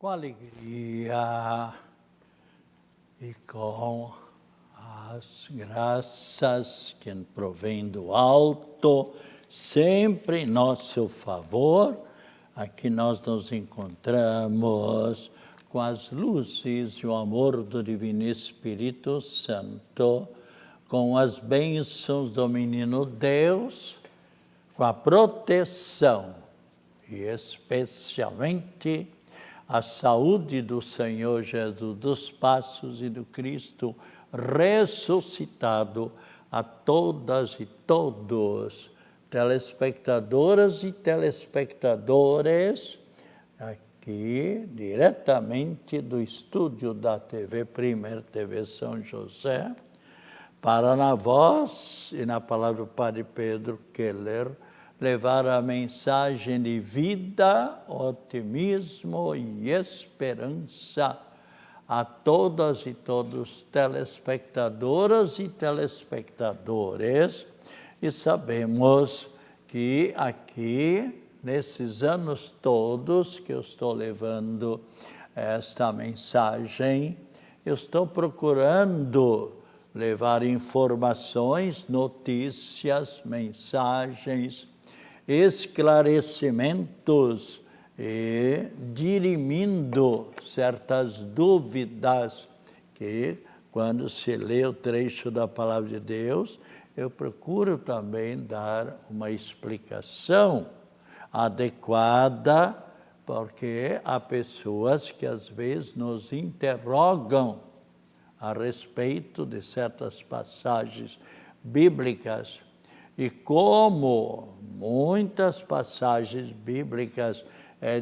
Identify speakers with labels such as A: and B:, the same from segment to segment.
A: com alegria e com as graças que provém do alto, sempre em nosso favor, aqui nós nos encontramos com as luzes e o amor do Divino Espírito Santo, com as bênçãos do Menino Deus, com a proteção e especialmente a saúde do Senhor Jesus dos Passos e do Cristo ressuscitado, a todas e todos, telespectadoras e telespectadores, aqui diretamente do estúdio da TV Primer, TV São José, para na voz e na palavra do Padre Pedro Keller, levar a mensagem de vida, otimismo e esperança a todas e todos, telespectadoras e telespectadores, e sabemos que aqui, nesses anos todos que eu estou levando esta mensagem, eu estou procurando levar informações, notícias, mensagens, esclarecimentos e dirimindo certas dúvidas que, quando se lê o trecho da Palavra de Deus, eu procuro também dar uma explicação adequada, porque há pessoas que às vezes nos interrogam a respeito de certas passagens bíblicas. E como muitas passagens bíblicas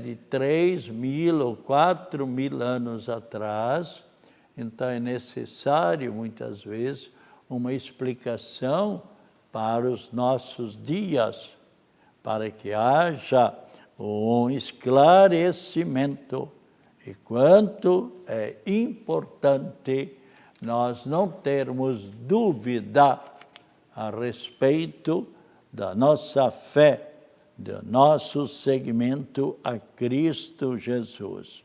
A: de 3.000 ou 4.000 anos atrás, então é necessário, muitas vezes, uma explicação para os nossos dias, para que haja um esclarecimento. E quanto é importante nós não termos dúvida a respeito da nossa fé, do nosso seguimento a Cristo Jesus.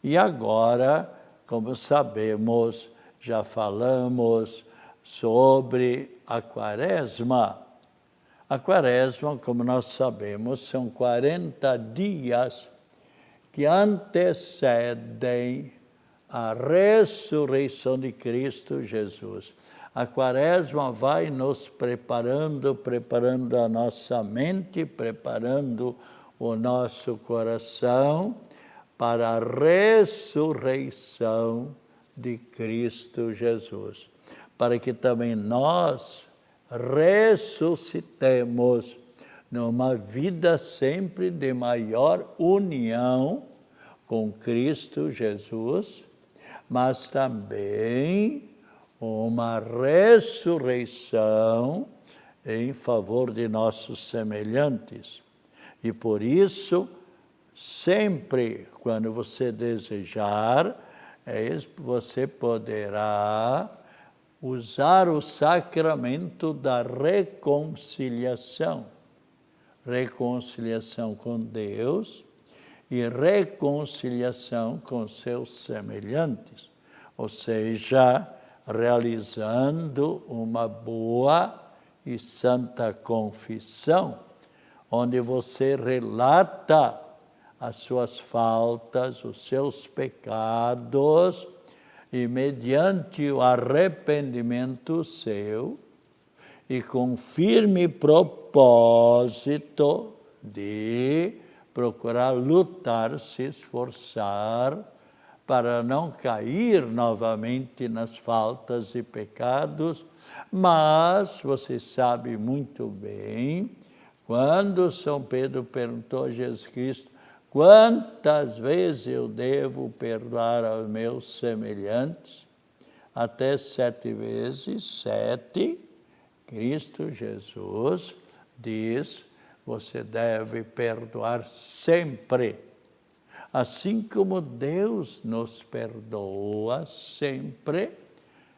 A: E agora, como sabemos, já falamos sobre a Quaresma. A Quaresma, como nós sabemos, são 40 dias que antecedem a ressurreição de Cristo Jesus. A Quaresma vai nos preparando a nossa mente, preparando o nosso coração para a ressurreição de Cristo Jesus, para que também nós ressuscitemos numa vida sempre de maior união com Cristo Jesus, mas também uma ressurreição em favor de nossos semelhantes. E por isso, sempre quando você desejar, você poderá usar o sacramento da reconciliação. Reconciliação com Deus e reconciliação com seus semelhantes. Ou seja, realizando uma boa e santa confissão, onde você relata as suas faltas, os seus pecados, e mediante o arrependimento seu, e com firme propósito de procurar lutar, se esforçar, para não cair novamente nas faltas e pecados, mas você sabe muito bem, quando São Pedro perguntou a Jesus Cristo, quantas vezes eu devo perdoar aos meus semelhantes? Até 7 vezes, 7, Cristo Jesus diz, você deve perdoar sempre. Assim como Deus nos perdoa sempre,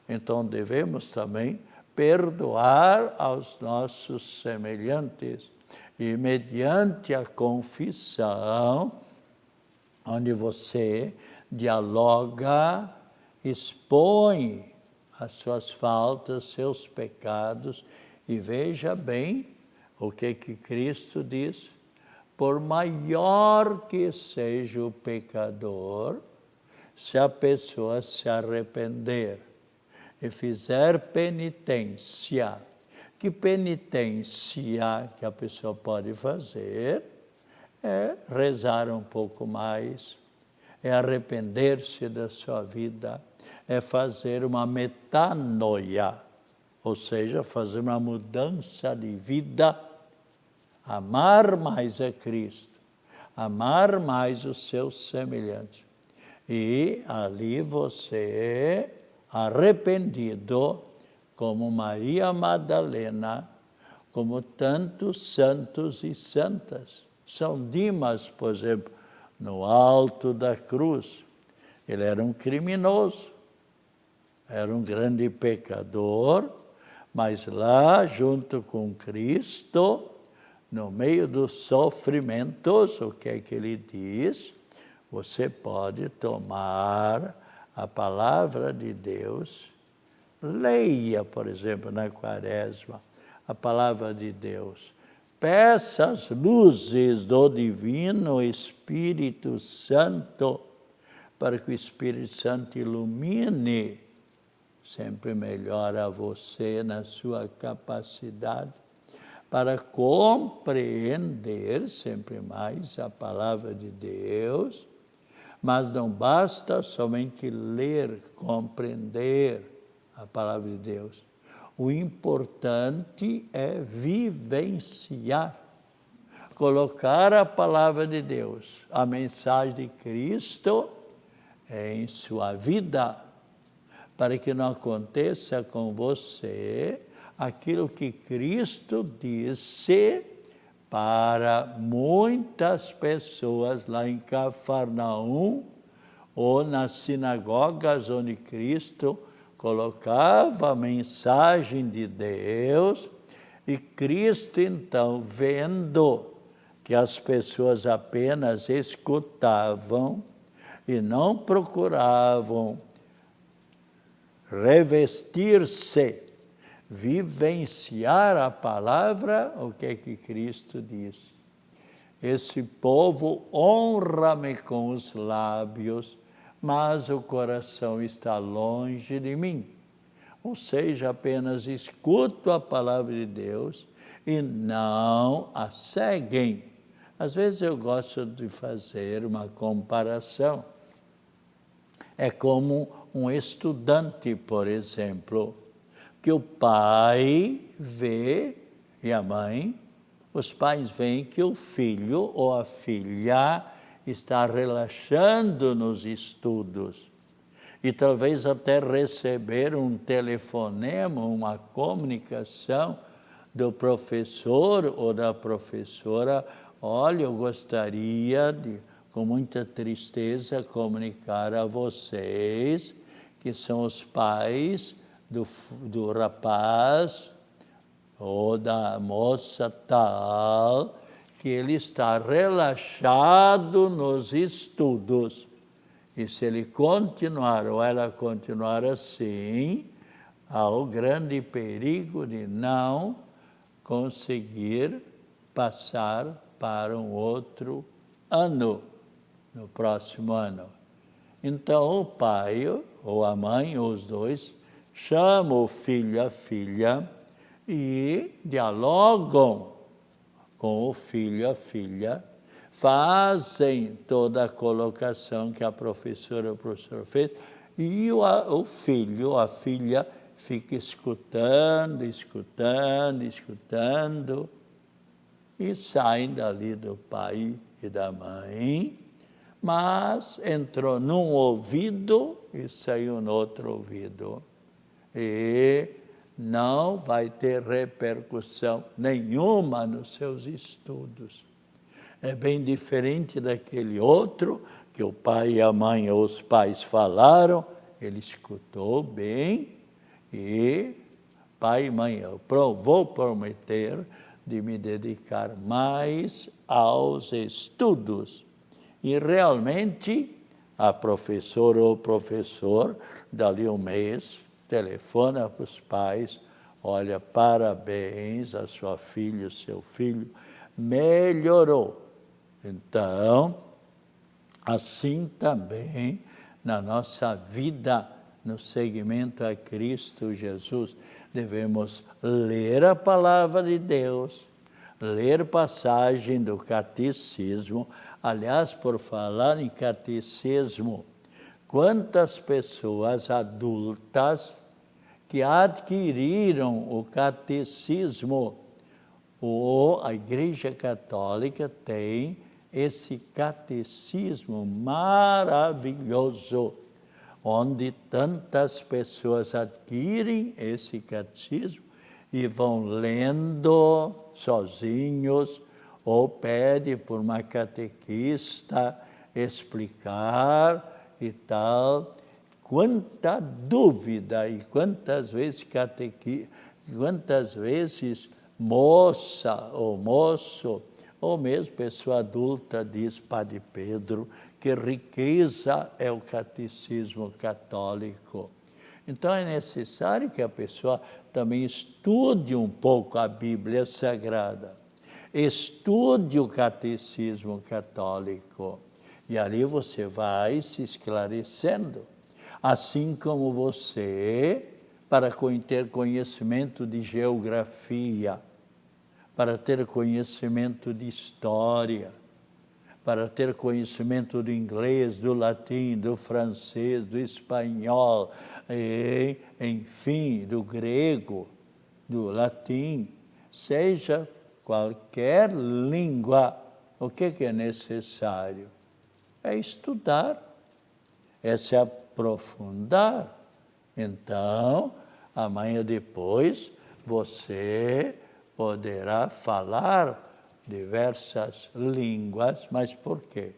A: então devemos também perdoar aos nossos semelhantes. E mediante a confissão, onde você dialoga, expõe as suas faltas, seus pecados, e veja bem o que Cristo diz: por maior que seja o pecador, se a pessoa se arrepender e fizer penitência, que penitência que a pessoa pode fazer é rezar um pouco mais, é arrepender-se da sua vida, é fazer uma metanoia, ou seja, fazer uma mudança de vida, amar mais a Cristo, amar mais os seus semelhantes. E ali você, arrependido, como Maria Madalena, como tantos santos e santas. São Dimas, por exemplo, no alto da cruz, ele era um criminoso, era um grande pecador, mas lá, junto com Cristo, no meio dos sofrimentos, o que é que ele diz? Você pode tomar a palavra de Deus, leia, por exemplo, na Quaresma, a palavra de Deus. Peça as luzes do Divino Espírito Santo, para que o Espírito Santo ilumine sempre melhor a você na sua capacidade para compreender sempre mais a palavra de Deus, mas não basta somente ler, compreender a palavra de Deus. O importante é vivenciar, colocar a palavra de Deus, a mensagem de Cristo em sua vida, para que não aconteça com você aquilo que Cristo disse para muitas pessoas lá em Cafarnaum, ou nas sinagogas onde Cristo colocava a mensagem de Deus, e Cristo então, vendo que as pessoas apenas escutavam e não procuravam revestir-se, vivenciar a palavra, o que é que Cristo diz? Esse povo honra-me com os lábios, mas o coração está longe de mim. Ou seja, apenas escuto a palavra de Deus e não a seguem. Às vezes eu gosto de fazer uma comparação. É como um estudante, por exemplo, que o pai vê, e a mãe, os pais veem que o filho ou a filha está relaxando nos estudos. E talvez até receber um telefonema, uma comunicação do professor ou da professora: olha, eu gostaria de, com muita tristeza, comunicar a vocês, que são os pais do rapaz ou da moça tal, que ele está relaxado nos estudos. E se ele continuar ou ela continuar assim, há o grande perigo de não conseguir passar para um outro ano, no próximo ano. Então o pai ou a mãe, ou os dois, chamam o filho e a filha e dialogam com o filho e a filha, fazem toda a colocação que a professora ou o professor fez, e o filho ou a filha fica escutando, e saem dali do pai e da mãe, mas entrou num ouvido e saiu no outro ouvido. E não vai ter repercussão nenhuma nos seus estudos. É bem diferente daquele outro, que o pai e a mãe ou os pais falaram, ele escutou bem, e pai e mãe, eu vou prometer de me dedicar mais aos estudos. E realmente, a professora ou professor, dali um mês, telefona para os pais, olha, parabéns, a sua filha, o seu filho melhorou. Então, assim também na nossa vida, no seguimento a Cristo Jesus, devemos ler a palavra de Deus, ler passagem do catecismo. Aliás, por falar em catecismo, quantas pessoas adultas que adquiriram o catecismo, a Igreja Católica tem esse catecismo maravilhoso, onde tantas pessoas adquirem esse catecismo e vão lendo sozinhos, ou pede por uma catequista explicar e tal. Quanta dúvida e quantas vezes moça ou moço, ou mesmo pessoa adulta, diz Padre Pedro, que riqueza é o catecismo católico. Então é necessário que a pessoa também estude um pouco a Bíblia Sagrada, estude o catecismo católico, e ali você vai se esclarecendo. Assim como você, para ter conhecimento de geografia, para ter conhecimento de história, para ter conhecimento do inglês, do latim, do francês, do espanhol, enfim, do grego, do latim, seja qualquer língua, o que é necessário? É estudar, é se aprofundar. Então, amanhã depois, você poderá falar diversas línguas, mas por quê?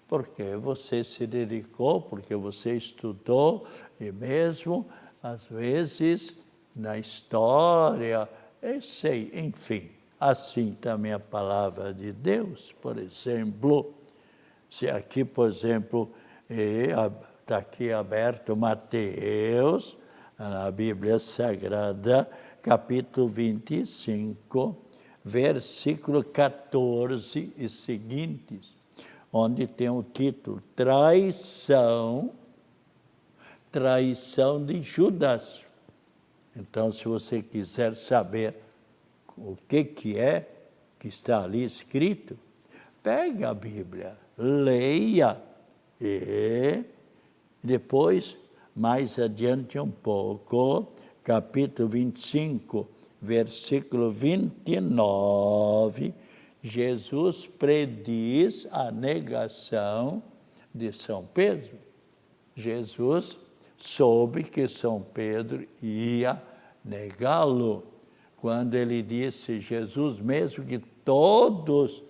A: Porque você se dedicou, porque você estudou, e mesmo, às vezes, na história, enfim. Assim também a palavra de Deus, por exemplo, se aqui, por exemplo, está aqui aberto Mateus, na Bíblia Sagrada, capítulo 25, versículo 14 e seguintes, onde tem o título Traição de Judas. Então, se você quiser saber o que é que está ali escrito, pegue a Bíblia, leia e depois, mais adiante um pouco, capítulo 25, versículo 29, Jesus prediz a negação de São Pedro. Jesus soube que São Pedro ia negá-lo, quando ele disse, Jesus, mesmo que todos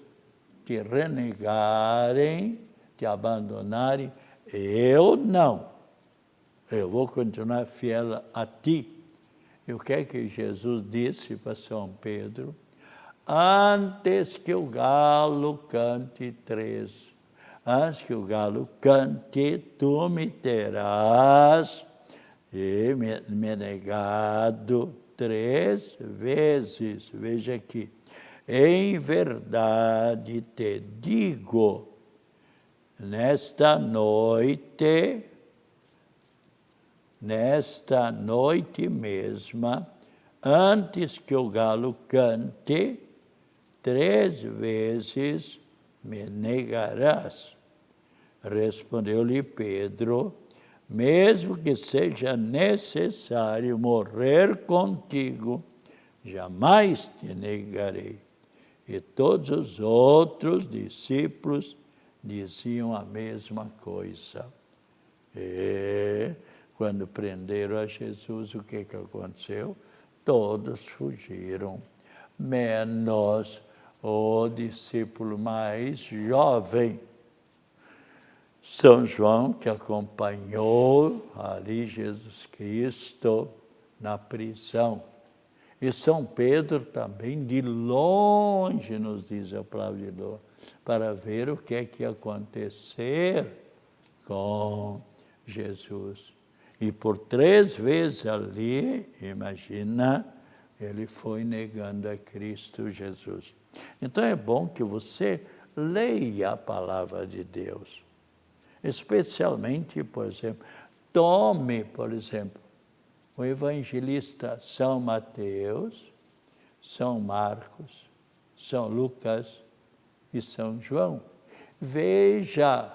A: te renegarem, te abandonarem, eu não. Eu vou continuar fiel a ti. E o que é que Jesus disse para São Pedro? Antes que o galo cante 3, antes que o galo cante, tu me terás me negado 3 vezes. Veja aqui. Em verdade te digo, nesta noite mesma, antes que o galo cante, 3 vezes me negarás. Respondeu-lhe Pedro, mesmo que seja necessário morrer contigo, jamais te negarei. E todos os outros discípulos diziam a mesma coisa. E quando prenderam a Jesus, o que aconteceu? Todos fugiram, menos o discípulo mais jovem, São João, que acompanhou ali Jesus Cristo na prisão. E São Pedro também, de longe, nos diz a palavra de Deus, para ver o que é que ia acontecer com Jesus. E por 3 vezes ali, imagina, ele foi negando a Cristo Jesus. Então é bom que você leia a palavra de Deus. Especialmente, por exemplo, tome, por exemplo, o evangelista São Mateus, São Marcos, São Lucas e São João. Veja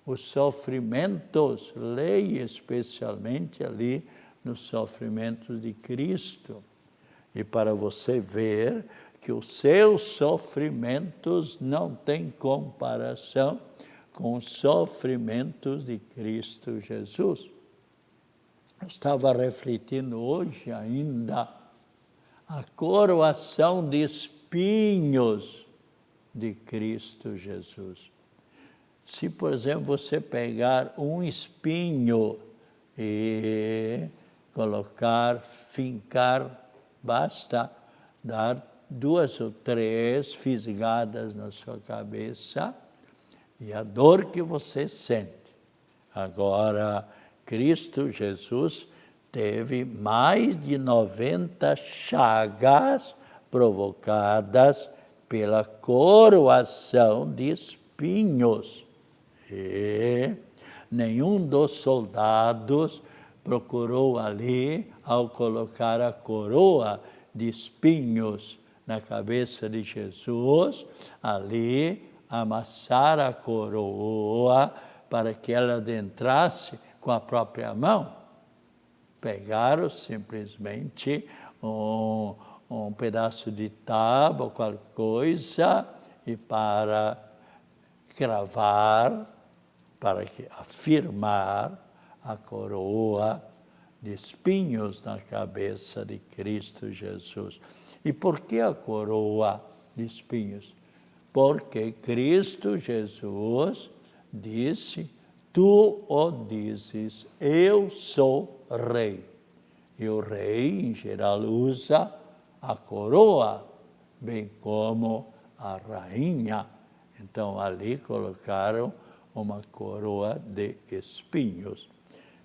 A: os sofrimentos, leia especialmente ali nos sofrimentos de Cristo. E para você ver que os seus sofrimentos não têm comparação com os sofrimentos de Cristo Jesus. Eu estava refletindo hoje ainda a coroação de espinhos de Cristo Jesus. Se, por exemplo, você pegar um espinho e colocar, fincar, basta dar 2 ou 3 fisgadas na sua cabeça e a dor que você sente. Agora, Cristo Jesus teve mais de 90 chagas provocadas pela coroação de espinhos. E nenhum dos soldados procurou ali, ao colocar a coroa de espinhos na cabeça de Jesus, ali amassar a coroa para que ela adentrasse com a própria mão. Pegaram simplesmente um pedaço de tábua, qualquer coisa, e para cravar, para afirmar a coroa de espinhos na cabeça de Cristo Jesus. E por que a coroa de espinhos? Porque Cristo Jesus disse: tu o dizes, eu sou rei. E o rei, em geral, usa a coroa, bem como a rainha. Então, ali colocaram uma coroa de espinhos.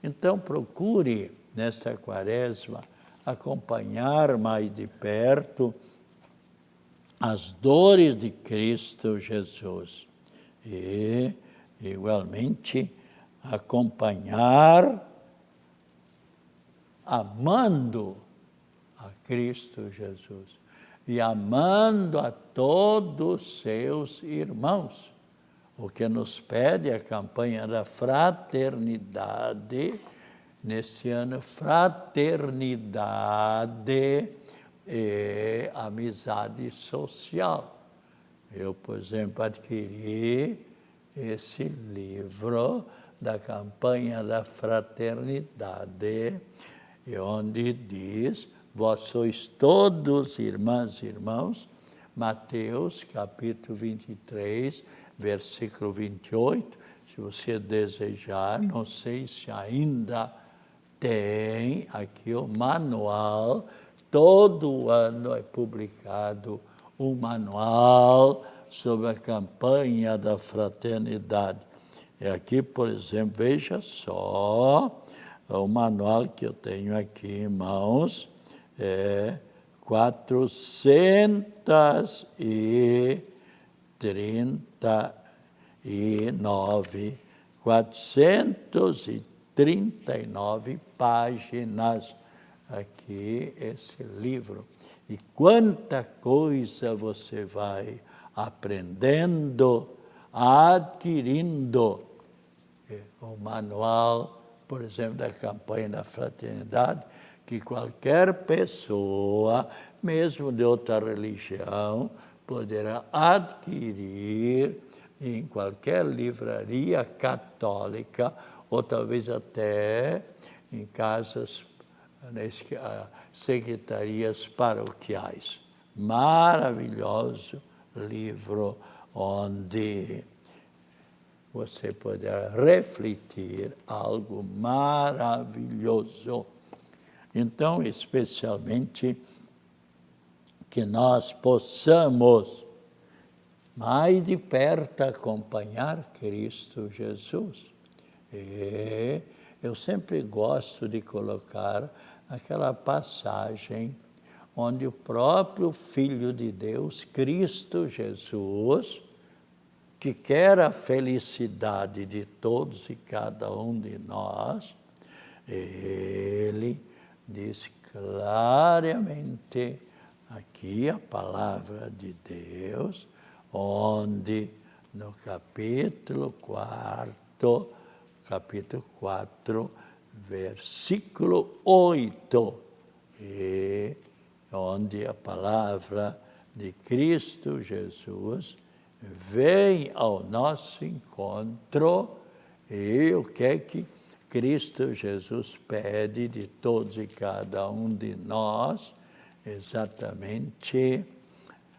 A: Então, procure, nesta quaresma, acompanhar mais de perto as dores de Cristo Jesus. E, igualmente, acompanhar amando a Cristo Jesus e amando a todos os seus irmãos. O que nos pede a campanha da fraternidade, neste ano, fraternidade e amizade social. Eu, por exemplo, adquiri esse livro da campanha da fraternidade, onde diz: vós sois todos irmãs e irmãos, Mateus, capítulo 23, versículo 28, se você desejar, não sei se ainda tem aqui o manual, todo ano é publicado um manual sobre a campanha da fraternidade. E aqui, por exemplo, veja só, o manual que eu tenho aqui em mãos, é 439 páginas aqui, esse livro. E quanta coisa você vai aprendendo, adquirindo. O manual, por exemplo, da campanha da fraternidade, que qualquer pessoa, mesmo de outra religião, poderá adquirir em qualquer livraria católica, ou talvez até em casas, secretarias paroquiais. Maravilhoso livro, onde você poderá refletir algo maravilhoso. Então, especialmente, que nós possamos mais de perto acompanhar Cristo Jesus. E eu sempre gosto de colocar aquela passagem onde o próprio Filho de Deus, Cristo Jesus, que quer a felicidade de todos e cada um de nós, ele diz claramente aqui a palavra de Deus, onde no capítulo 4, versículo 8, e onde a palavra de Cristo Jesus vem ao nosso encontro, e o que é que Cristo Jesus pede de todos e cada um de nós? Exatamente,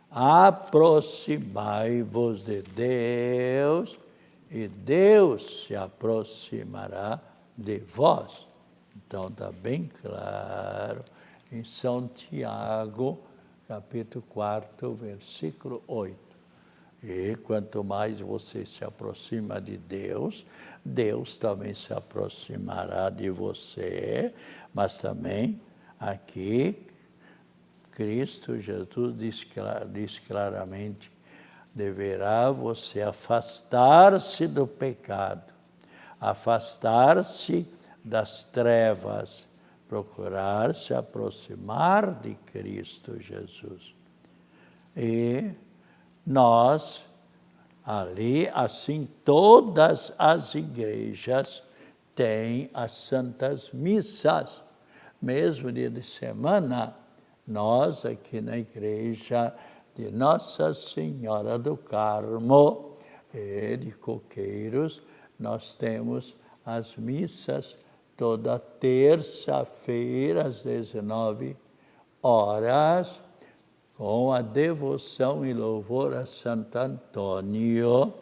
A: aproximai-vos de Deus, e Deus se aproximará de vós. Então está bem claro em São Tiago, capítulo 4, versículo 8. E quanto mais você se aproxima de Deus, Deus também se aproximará de você, mas também aqui Cristo Jesus diz claramente, deverá você afastar-se do pecado, afastar-se das trevas, procurar se aproximar de Cristo Jesus. E nós, ali, assim, todas as igrejas têm as santas missas. Mesmo dia de semana, nós aqui na igreja de Nossa Senhora do Carmo e de Coqueiros, nós temos as missas toda terça-feira às 19 horas, com a devoção e louvor a Santo Antônio,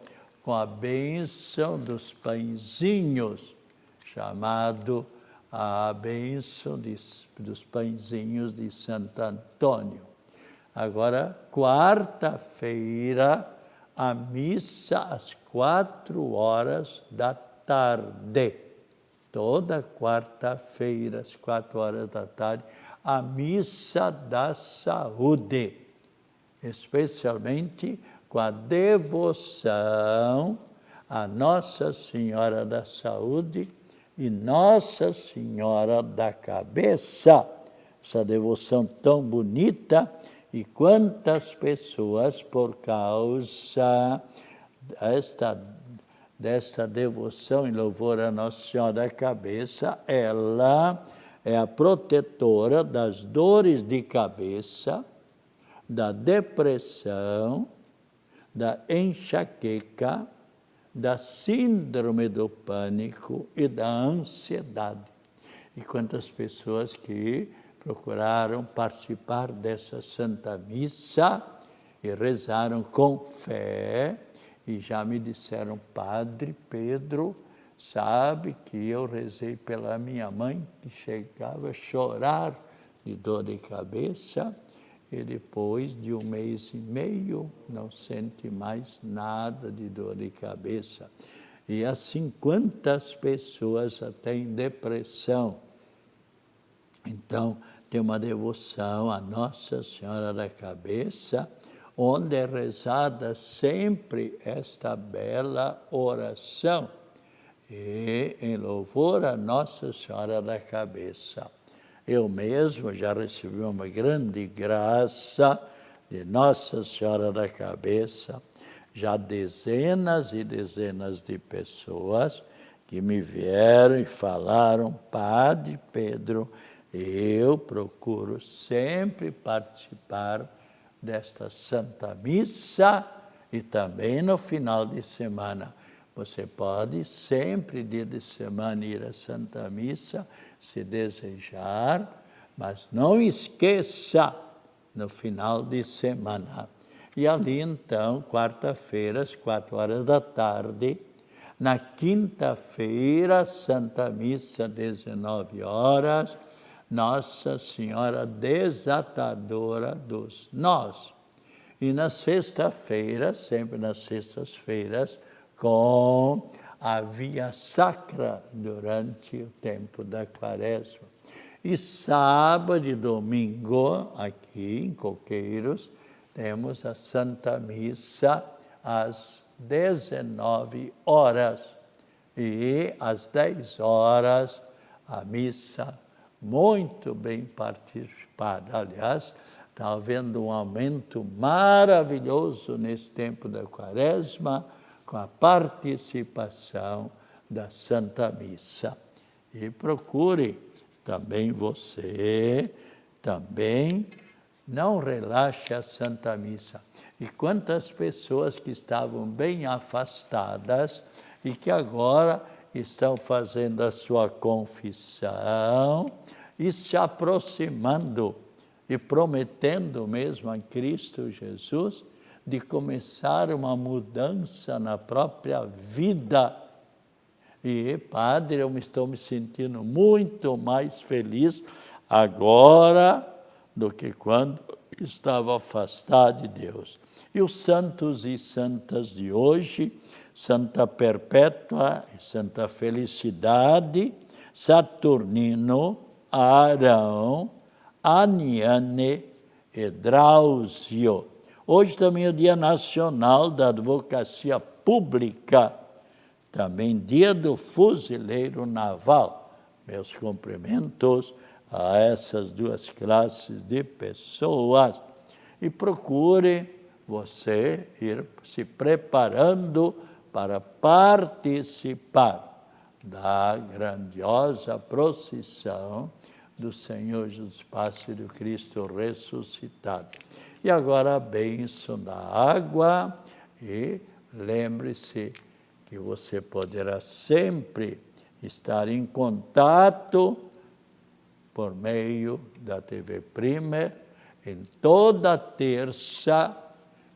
A: com a bênção dos pãezinhos, chamado a bênção dos pãezinhos de Santo Antônio. Agora, quarta-feira, a missa às 16h. Toda quarta-feira, às 16h, a missa da saúde, especialmente com a devoção a Nossa Senhora da Saúde e Nossa Senhora da Cabeça. Essa devoção tão bonita, e quantas pessoas, por causa desta devoção em louvor a Nossa Senhora da Cabeça, ela é a protetora das dores de cabeça, da depressão, da enxaqueca, da síndrome do pânico e da ansiedade. E quantas pessoas que procuraram participar dessa Santa Missa e rezaram com fé, e já me disseram, Padre Pedro, sabe que eu rezei pela minha mãe, que chegava a chorar de dor de cabeça, e depois de 1 mês e meio não sente mais nada de dor de cabeça. E assim, quantas pessoas têm depressão. Então, tem uma devoção a Nossa Senhora da Cabeça, onde é rezada sempre esta bela oração, e em louvor a Nossa Senhora da Cabeça. Eu mesmo já recebi uma grande graça de Nossa Senhora da Cabeça, já dezenas e dezenas de pessoas que me vieram e falaram, Padre Pedro, eu procuro sempre participar desta Santa Missa e também no final de semana. Você pode sempre, dia de semana, ir à Santa Missa, se desejar, mas não esqueça no final de semana. E ali, então, quarta-feira, às 16h, na quinta-feira, Santa Missa, 19h, Nossa Senhora Desatadora dos Nós. E na sexta-feira, sempre nas sextas-feiras, com a via sacra durante o tempo da Quaresma. E sábado e domingo, aqui em Coqueiros, temos a Santa Missa às 19 horas. E às 10 horas, a missa muito bem participada. Aliás, está havendo um aumento maravilhoso nesse tempo da Quaresma, com a participação da Santa Missa. E procure também você, também não relaxe a Santa Missa. E quantas pessoas que estavam bem afastadas e que agora estão fazendo a sua confissão e se aproximando e prometendo mesmo a Cristo Jesus de começar uma mudança na própria vida. E, padre, eu estou me sentindo muito mais feliz agora do que quando estava afastado de Deus. E os santos e santas de hoje, Santa Perpétua e Santa Felicidade, Saturnino, Arão, Aniane e Drauzio. Hoje também é o Dia Nacional da Advocacia Pública, também Dia do Fuzileiro Naval. Meus cumprimentos a essas duas classes de pessoas. E procure você ir se preparando para participar da grandiosa procissão do Senhor Jesus Passe do Cristo ressuscitado. E agora a bênção da água, e lembre-se que você poderá sempre estar em contato por meio da TV Primer, em toda terça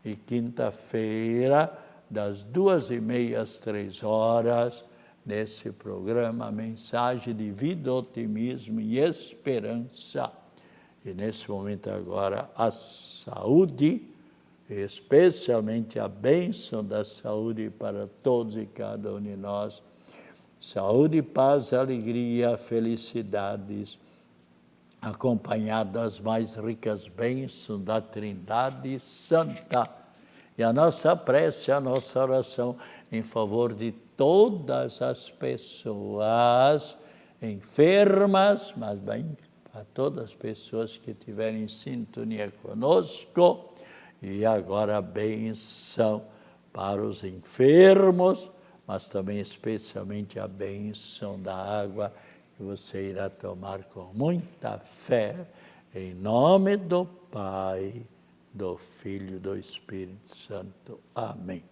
A: e quinta-feira, das 2h30 às 3h, nesse programa Mensagem de Vida, Otimismo e Esperança. E nesse momento agora a saúde, especialmente a bênção da saúde para todos e cada um de nós. Saúde, paz, alegria, felicidades, acompanhado das mais ricas bênçãos da Trindade Santa. E a nossa prece, a nossa oração em favor de todas as pessoas enfermas, mas bem a todas as pessoas que estiverem em sintonia conosco. E agora a bênção para os enfermos, mas também especialmente a bênção da água que você irá tomar com muita fé, em nome do Pai, do Filho e do Espírito Santo. Amém.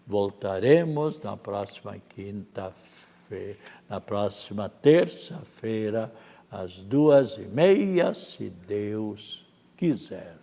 A: Voltaremos na próxima quinta-feira, na próxima terça-feira, às 2h30, se Deus quiser.